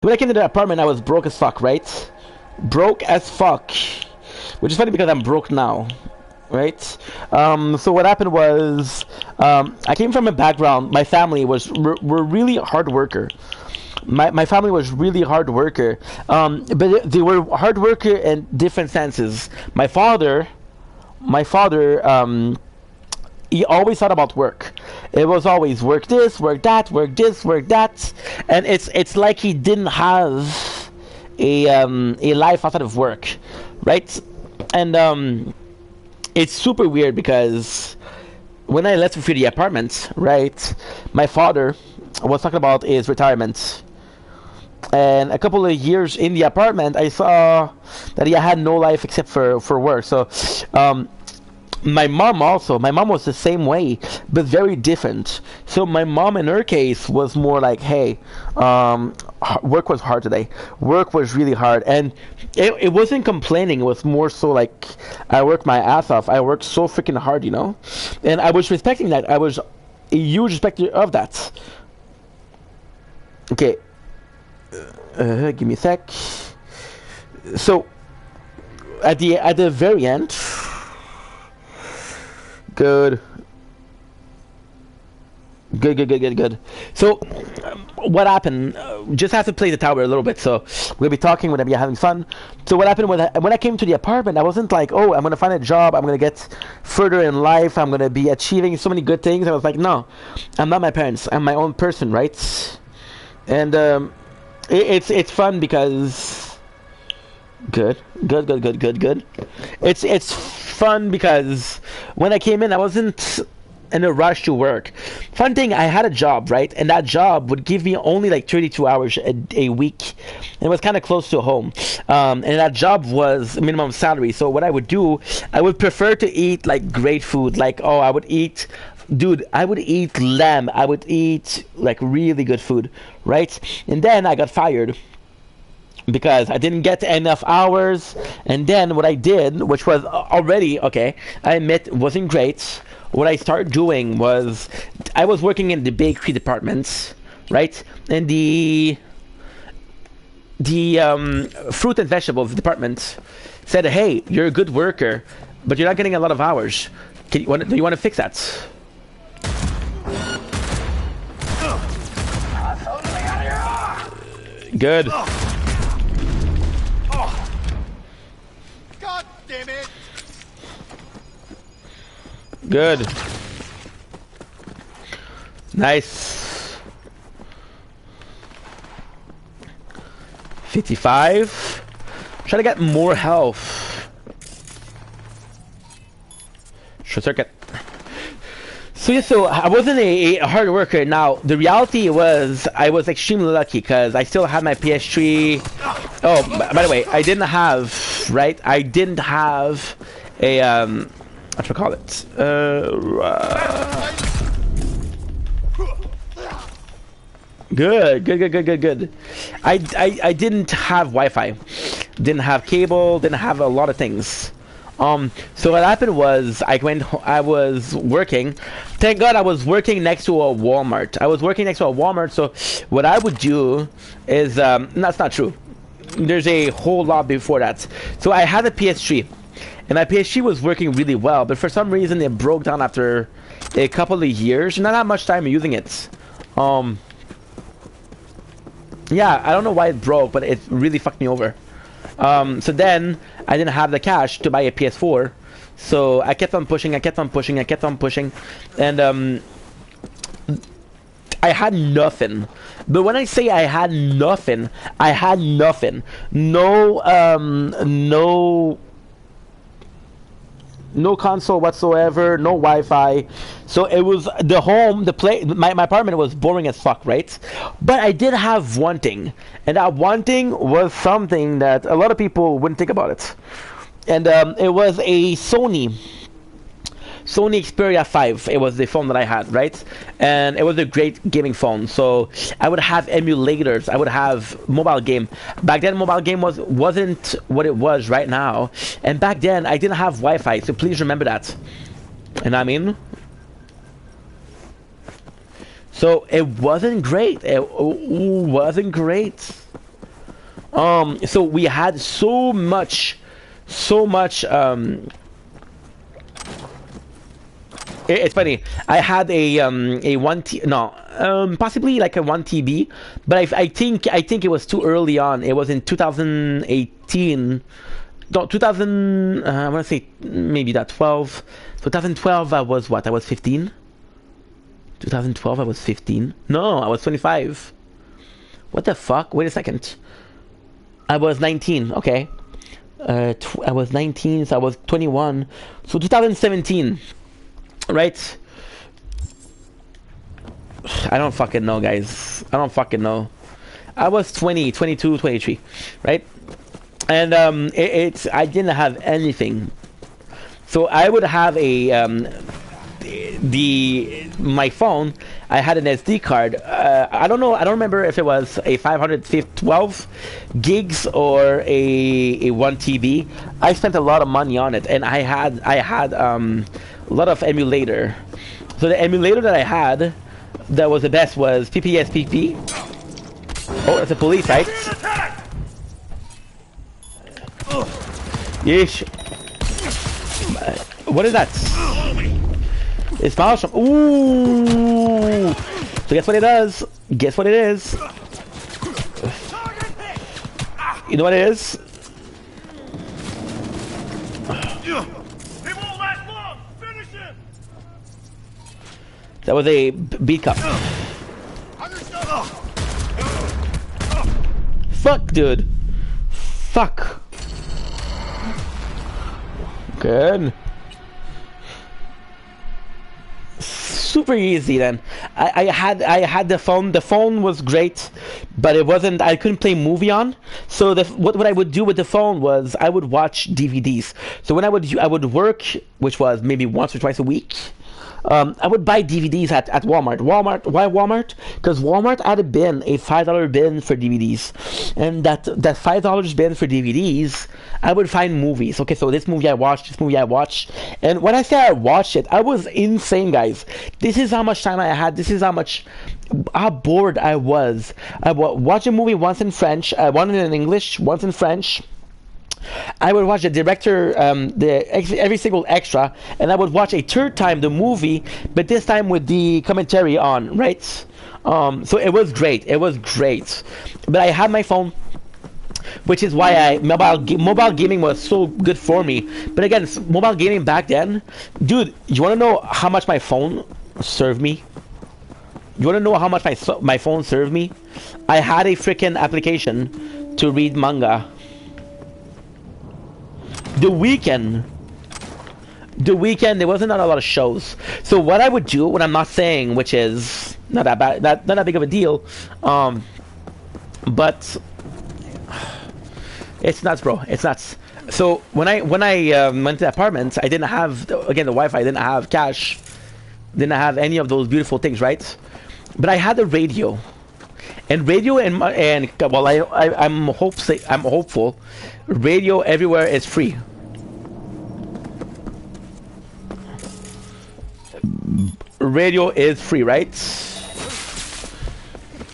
When I came to the apartment, I was broke as fuck, right? Broke as fuck. Which is funny because I'm broke now, right? So what happened was, I came from a background. My family were really hard worker. My family was really hard worker, but they were hard worker in different senses. My father, he always thought about work. It was always work this, work that, work this, work that, and it's like he didn't have a life outside of work, right? And it's super weird because when I left for the apartment, right, my father was talking about his retirement. And a couple of years in the apartment, I saw that he had no life except for work. So, my mom was the same way, but very different. So my mom, in her case, was more like, hey, work was hard today. Work was really hard, and it wasn't complaining. It was more so like, I worked my ass off. I worked so freaking hard, you know, and I was respecting that. I was a huge respecter of that. Okay, give me a sec. So at the very end. Good. Good. So, what happened? Just have to play the tower a little bit. So, we'll be talking. We're gonna be having fun. So, what happened when I came to the apartment? I wasn't like, oh, I'm gonna find a job. I'm gonna get further in life. I'm gonna be achieving so many good things. I was like, no, I'm not my parents. I'm my own person, right? And it's fun because good. It's fun because when I came in, I wasn't in a rush to work. Fun thing, I had a job, right? And that job would give me only like 32 hours a week. And it was kind of close to home. And that job was minimum salary. So what I would do, I would prefer to eat like great food. Like, oh, I would eat lamb. I would eat like really good food, right? And then I got fired because I didn't get enough hours. And then what I did, which was already, okay, I admit wasn't great. What I started doing was, I was working in the bakery department, right? And the fruit and vegetables department said, hey, you're a good worker, but you're not getting a lot of hours. Do you want to fix that? Good. Damn it! Good. Nice. 55. Try to get more health. Short circuit. So I wasn't a hard worker. Now the reality was I was extremely lucky because I still had my PS3. Oh, by the way, I didn't have a what should I call it? Good. I didn't have Wi-Fi, didn't have cable, didn't have a lot of things. So what happened was I was working. Thank God I was working next to a Walmart. So what I would do is, that's not true. There's a whole lot before that. So I had a PS3, and my PS3 was working really well, but for some reason it broke down after a couple of years. Not that much time using it. Yeah, I don't know why it broke, but it really fucked me over. So then I didn't have the cash to buy a PS4, so I kept on pushing, and I had nothing. But when I say I had nothing, no console whatsoever, no Wi-Fi. So it was my apartment was boring as fuck, right? But I did have one thing, and that one thing was something that a lot of people wouldn't think about it. And it was a Sony Xperia 5. It was the phone that I had, right? And it was a great gaming phone. So I would have emulators. I would have mobile game. Back then, mobile game wasn't what it was right now. And back then, I didn't have Wi-Fi. So please remember that. And I mean, so it wasn't great. So we had so much. It's funny. I had a one t no possibly like a 1 TB, but I think it was too early on. It was in 2018. No, 2000. I want to say maybe that 12. 2012. I was what? I was 15. 2012. I was 15. No, I was 25. What the fuck? Wait a second. I was 19. Okay. I was 19, so I was 21. So 2017. Right? I don't fucking know, guys. I don't fucking know. I was 20, 22, 23, right? And it's I didn't have anything. So I would have a my phone. I had an SD card. I don't know. I don't remember if it was a 512 gigs or a 1 TB. I spent a lot of money on it, and I had a lot of emulator. So the emulator that I had that was the best was PPSPP. Oh, it's a police, right? Yeesh. What is that? It's Malsham. Ooh. So guess what it does? Guess what it is? You know what it is? That was a beat cup. Fuck, dude. Fuck. Good. Super easy then. I had the phone. The phone was great, but it wasn't. I couldn't play movie on. So what I would do with the phone was I would watch DVDs. So when I would work, which was maybe once or twice a week. I would buy DVDs at Walmart. Why Walmart? Because Walmart had a bin, a $5 bin for DVDs, and that $5 bin for DVDs, I would find movies. Okay, so this movie I watched, and when I say I watched it, I was insane, guys. This is how much time I had. This is how bored I was. I would watch a movie once in French, one in English, once in French. I would watch the director, every single extra, and I would watch a third time the movie, but this time with the commentary on, right? So it was great. It was great. But I had my phone, which is why mobile gaming was so good for me. But again, mobile gaming back then, dude, you want to know how much my phone served me? You want to know how much my phone served me? I had a freaking application to read manga. The weekend, there wasn't not a lot of shows. So what I would do, what I'm not saying, which is not that bad, not that big of a deal, but it's nuts, bro. It's nuts. So when I went to the apartment, I didn't have, again, the Wi-Fi. I didn't have cash. Didn't have any of those beautiful things, right? But I had a radio. And radio and well, I'm hopeful. Radio everywhere is free. Radio is free, right?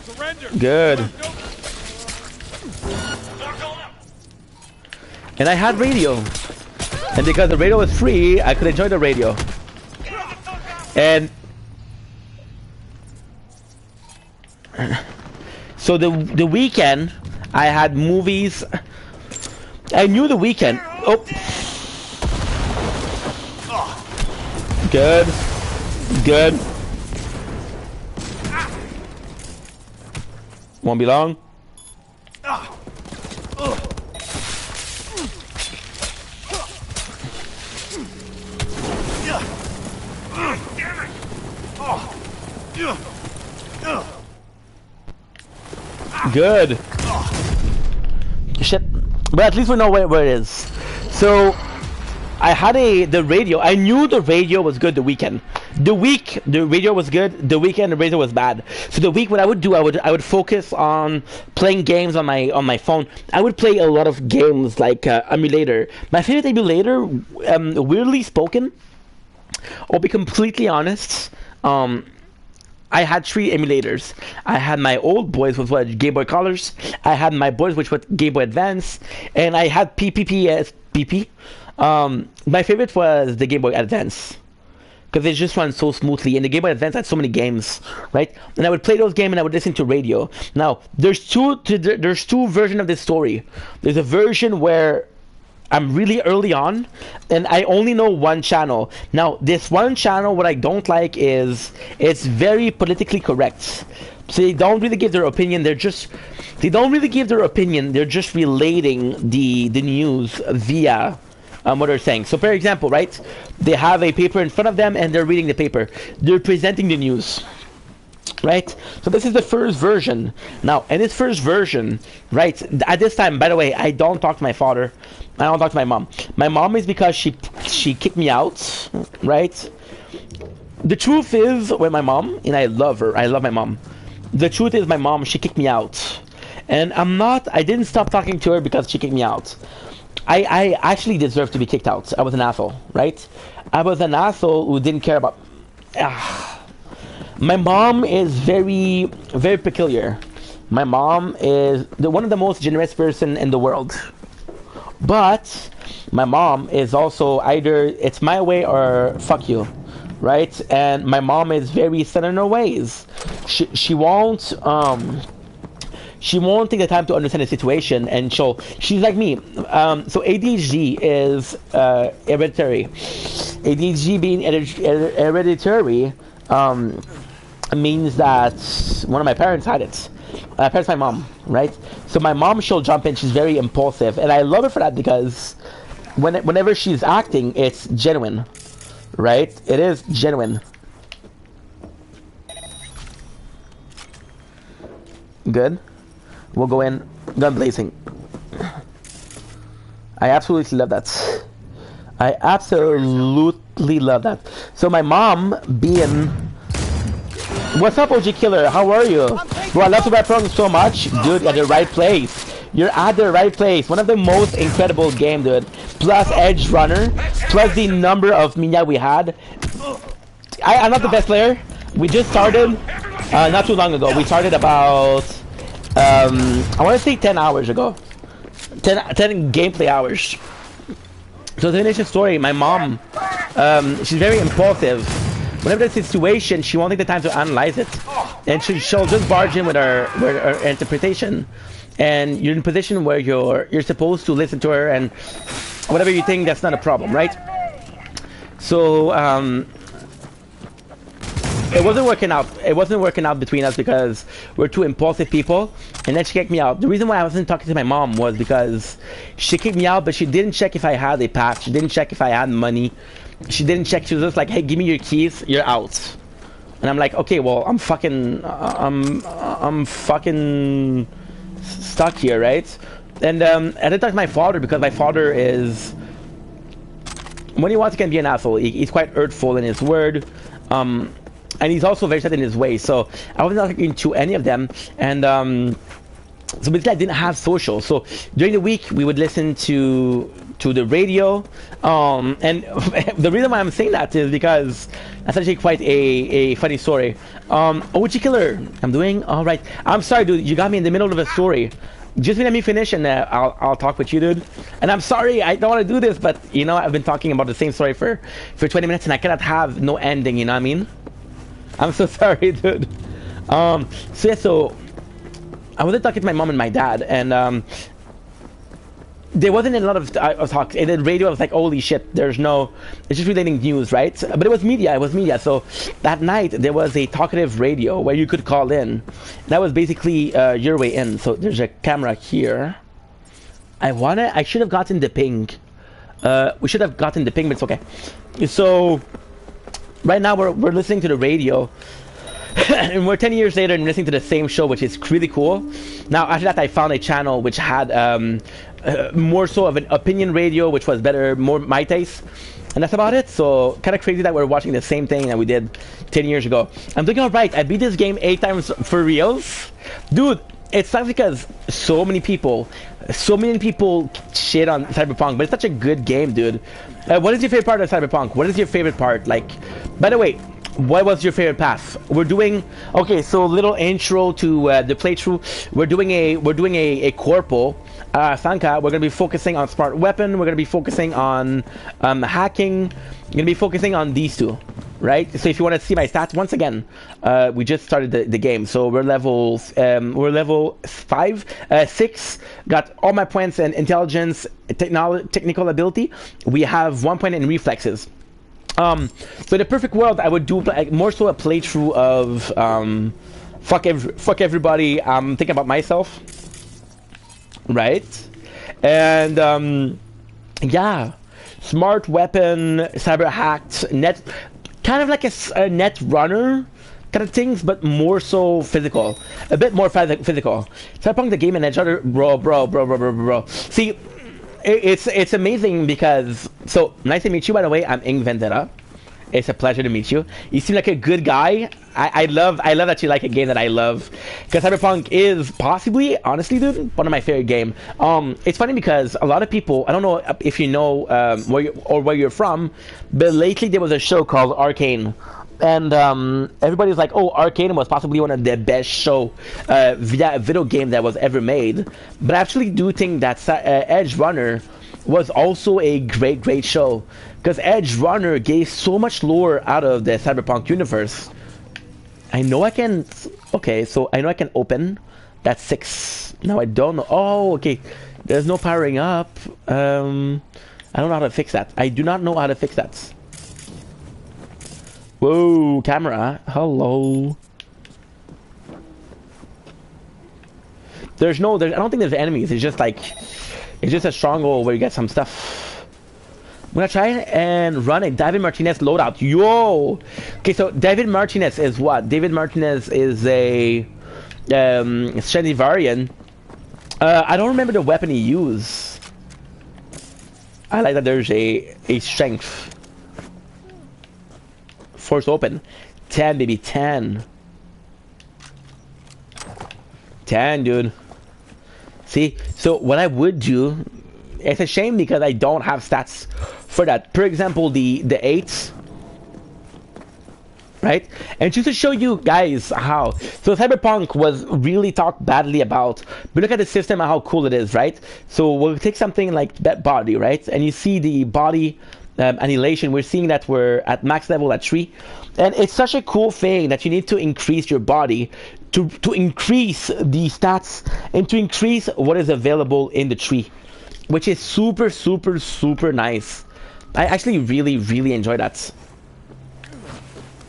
Surrender. Good. And I had radio, and because the radio was free, I could enjoy the radio. And so the weekend, I had movies. I knew the weekend. Oh, good, good. Won't be long. Good. Shit. But at least we know where it is. So I had the radio. I knew the radio was good the weekend. The radio was good. The weekend, the radio was bad. So the week, what I would do, I would focus on playing games on my phone. I would play a lot of games like emulator. My favorite emulator, weirdly spoken, I'll be completely honest. I had three emulators. I had my old boys, which was Game Boy Colors. I had my boys, which was Game Boy Advance, and I had PP. My favorite was the Game Boy Advance because it just runs so smoothly. And the Game Boy Advance had so many games, right? And I would play those games and I would listen to radio. Now, there's two versions of this story. There's a version where I'm really early on, and I only know one channel. Now, this one channel, what I don't like is it's very politically correct. So they don't really give their opinion. They don't really give their opinion. They're just relating the news via what they're saying. So, for example, right, they have a paper in front of them and they're reading the paper. They're presenting the news. Right, so this is the first version. Now, in this first version, right, at this time, by the way, I don't talk to my father. I don't talk to my mom. My mom is because she kicked me out, right? The truth is, with my mom, and I love her, I love my mom. The truth is, my mom, she kicked me out, and I didn't stop talking to her because she kicked me out. I actually deserved to be kicked out. I was an asshole, right? I was an asshole who didn't care about. My mom is very, very peculiar. My mom is one of the most generous person in the world. But my mom is also either it's my way or fuck you, right? And my mom is very set in her ways. She won't take the time to understand the situation, and she's like me. So ADHD is hereditary. ADHD being hereditary. Means that one of my parents had it. Parents, my mom, right? So my mom, she'll jump in. She's very impulsive, and I love her for that because whenever she's acting, it's genuine, right? It is genuine. Good. We'll go in, gun blazing. I absolutely love that. I absolutely love that. So my mom being... What's up, OG Killer? How are you? Bro, I love cyberpunk so much. Dude, you're at the right place. You're at the right place. One of the most incredible game, dude. Plus Edge Runner. Plus the number of Minya we had. I'm not the best player. We just started not too long ago. We started about I want to say 10 hours ago. 10 gameplay hours. So to finish the story, my mom, she's very impulsive. Whenever there's a situation, she won't take the time to analyze it, and she'll just barge in with her interpretation. And you're in a position where you're supposed to listen to her, and whatever you think, that's not a problem, right? So it wasn't working out. It wasn't working out between us because we're two impulsive people, and then she kicked me out. The reason why I wasn't talking to my mom was because she kicked me out, but she didn't check if I had a pass. She didn't check if I had money. She didn't check. She was just like, "Hey, give me your keys. You're out." And I'm like, "Okay, well, I'm fucking stuck here, right?" And I didn't talk to my father because my father is, when he wants, he can be an asshole. He's quite hurtful in his word, and he's also very set in his ways. So I wasn't talking to any of them, and so basically I didn't have social. So during the week we would listen to the radio, and the reason why I'm saying that is because that's actually quite a funny story. OG Killer, I'm doing all right. I'm sorry, dude, you got me in the middle of a story. Just let me finish, and I'll talk with you, dude. And I'm sorry, I don't want to do this, but you know, I've been talking about the same story for 20 minutes, and I cannot have no ending. You know what I mean? I'm so sorry, dude. So yeah, so I was talking to my mom and my dad, and there wasn't a lot of talk. In the radio, I was like, holy shit, it's just relating news, right? But it was media. So that night, there was a talkative radio where you could call in. That was basically your way in. So there's a camera here. I should have gotten the ping. We should have gotten the ping, but it's okay. So right now, we're listening to the radio. And we're 10 years later and listening to the same show, which is really cool. Now, after that, I found a channel which had more so of an opinion radio, which was better, more my taste. And that's about it. So, kind of crazy that we're watching the same thing that we did 10 years ago. I'm doing alright. I beat this game 8 times for reals. Dude, it sucks because so many people shit on Cyberpunk, but it's such a good game, dude. What is your favorite part of Cyberpunk? What is your favorite part? Like, by the way, What was your favorite path? We're doing okay. So little intro to the playthrough. We're doing a corpo. Sanka. We're gonna be focusing on smart weapon. We're gonna be focusing on hacking. We're gonna be focusing on these two, right? So if you want to see my stats, once again, we just started the game. So we're level 6. Got all my points in intelligence, technical ability. We have 1 point in reflexes. So in a perfect world, I would do like more so a playthrough of fuck everybody. I'm thinking about myself, right? And yeah, smart weapon, cyber hacked, net, kind of like a net runner kind of things, but more so physical, a bit more physical. Cyberpunk the game and each other, bro. See. It's amazing because nice to meet you, by the way. I'm Ing Vendetta. It's a pleasure to meet you. You seem like a good guy. I love that you like a game that I love, because Cyberpunk is possibly, honestly, dude, one of my favorite game. It's funny because a lot of people, I don't know if you know where you're from, but lately there was a show called Arcane. And everybody's like, oh, Arcane was possibly one of the best video game that was ever made. But I actually do think that Edge Runner was also a great show, because Edge Runner gave so much lore out of the Cyberpunk universe. I know I can. Okay, so I know I can open. That's 6. Now I don't know. Oh, okay. There's no powering up. I don't know how to fix that. I do not know how to fix that. Whoa, camera. Hello. I don't think there's enemies. It's just a stronghold where you get some stuff. I'm gonna try and run a David Martinez loadout. Yo! Okay, so David Martinez is what? David Martinez is a Strandivarian. I don't remember the weapon he used. I like that there's a strength. Force open. 10, baby, 10. 10, dude. See? So what I would do, it's a shame because I don't have stats for that. For example, the 8s. Right? And just to show you guys how. So Cyberpunk was really talked badly about, but look at the system and how cool it is, right? So we'll take something like that body, right? And you see the body annihilation. We're seeing that we're at max level at 3, and it's such a cool thing that you need to increase your body to increase the stats and to increase what is available in the tree, which is super nice. I actually really enjoy that.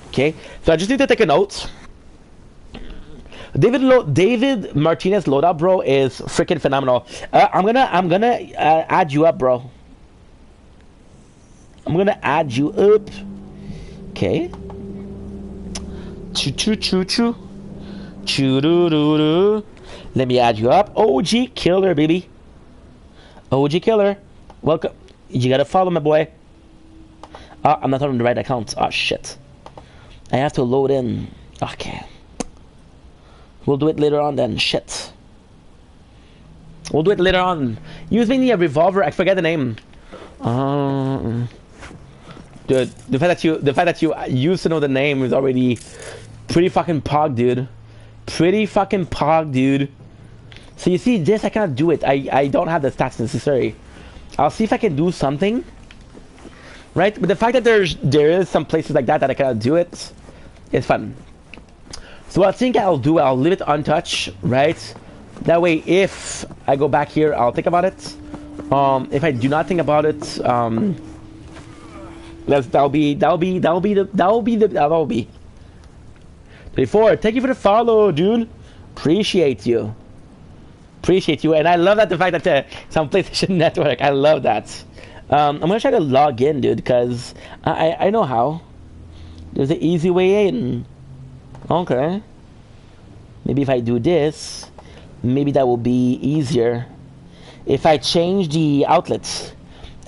Okay, so I just need to take a note. David Martinez loadout, bro, is freaking phenomenal. I'm gonna add you up, bro. I'm gonna add you up. Okay. Choo. Let me add you up. OG killer, baby. OG killer. Welcome. You gotta follow my boy. I'm not on the right account. Oh shit. I have to load in. Okay. We'll do it later on then. Shit. We'll do it later on. Use me a revolver. I forget the name. Dude, the fact that you used to know the name is already pretty fucking pog, dude. Pretty fucking pog, dude. So you see, this I cannot do it. I don't have the stats necessary. I'll see if I can do something. Right? But the fact that there is some places like that I cannot do it, it's fun. So I think I'll leave it untouched, right? That way, if I go back here, I'll think about it. If I do not think about it, that'll be. 24. Thank you for the follow, dude. Appreciate you, and I love that the fact that some PlayStation Network. I love that. I'm gonna try to log in, dude, because I know how. There's an easy way in. Okay. Maybe if I do this, maybe that will be easier. If I change the outlets.